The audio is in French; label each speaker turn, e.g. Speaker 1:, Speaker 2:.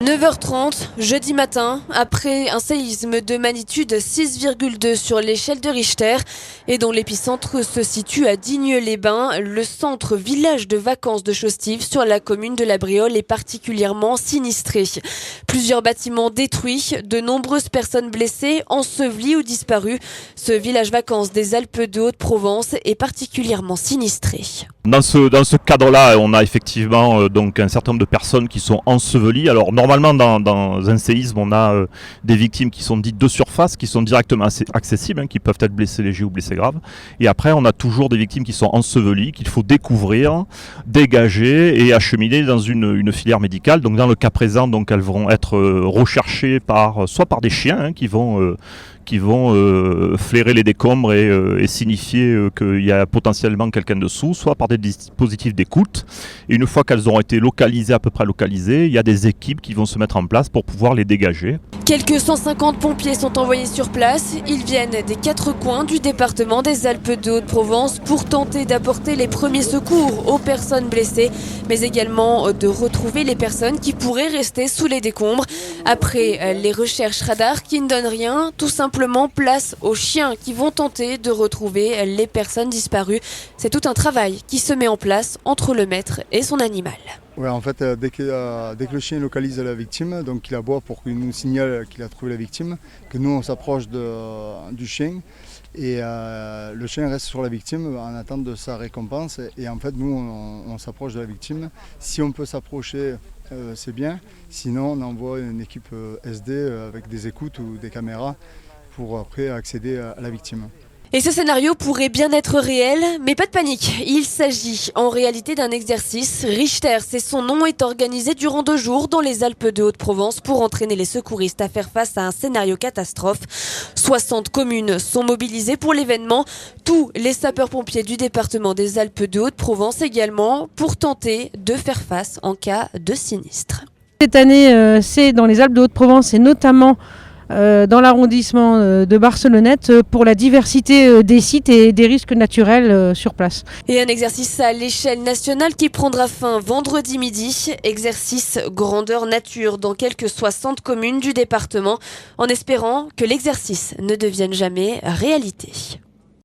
Speaker 1: 9h30, jeudi matin, après un séisme de magnitude 6,2 sur l'échelle de Richter et dont l'épicentre se situe à Digne-les-Bains, le centre village de vacances de Chostive sur la commune de La Briole est particulièrement sinistré. Plusieurs bâtiments détruits, de nombreuses personnes blessées, ensevelies ou disparues. Ce village vacances des Alpes de Haute-Provence est particulièrement sinistré.
Speaker 2: Dans ce cadre-là, on a effectivement donc un certain nombre de personnes qui sont ensevelies. Alors normalement, dans un séisme, on a des victimes qui sont dites de surface, qui sont directement accessibles, qui peuvent être blessées légers ou blessées graves. Et après, on a toujours des victimes qui sont ensevelies, qu'il faut découvrir, dégager et acheminer dans une filière médicale. Donc dans le cas présent, donc elles vont être recherchées soit par des chiens qui vont flairer les décombres et signifier qu'il y a potentiellement quelqu'un dessous, soit par des dispositifs d'écoute. Et une fois qu'elles auront été localisées, à peu près localisées, il y a des équipes qui vont se mettre en place pour pouvoir les dégager.
Speaker 1: Quelques 150 pompiers sont envoyés sur place. Ils viennent des 4 coins du département des Alpes de Haute-Provence pour tenter d'apporter les premiers secours aux personnes blessées, mais également de retrouver les personnes qui pourraient rester sous les décombres. Après les recherches radar qui ne donnent rien, tout simplement place aux chiens qui vont tenter de retrouver les personnes disparues. C'est tout un travail qui se met en place entre le maître et son animal.
Speaker 3: Ouais, en fait, dès que le chien localise la victime, donc il aboie pour qu'il nous signale qu'il a trouvé la victime, que nous on s'approche du chien et le chien reste sur la victime en attente de sa récompense. Et en fait, nous on s'approche de la victime. Si on peut s'approcher, c'est bien. Sinon, on envoie une équipe SD avec des écoutes ou des caméras pour après accéder à la victime.
Speaker 1: Et ce scénario pourrait bien être réel, mais pas de panique. Il s'agit en réalité d'un exercice. Richter, c'est son nom, est organisé durant 2 jours dans les Alpes de Haute-Provence pour entraîner les secouristes à faire face à un scénario catastrophe. 60 communes sont mobilisées pour l'événement. Tous les sapeurs-pompiers du département des Alpes de Haute-Provence également pour tenter de faire face en cas de sinistre.
Speaker 4: Cette année, c'est dans les Alpes de Haute-Provence et notamment dans l'arrondissement de Barcelonnette pour la diversité des sites et des risques naturels sur place.
Speaker 1: Et un exercice à l'échelle nationale qui prendra fin vendredi midi. Exercice grandeur nature dans quelques 60 communes du département en espérant que l'exercice ne devienne jamais réalité.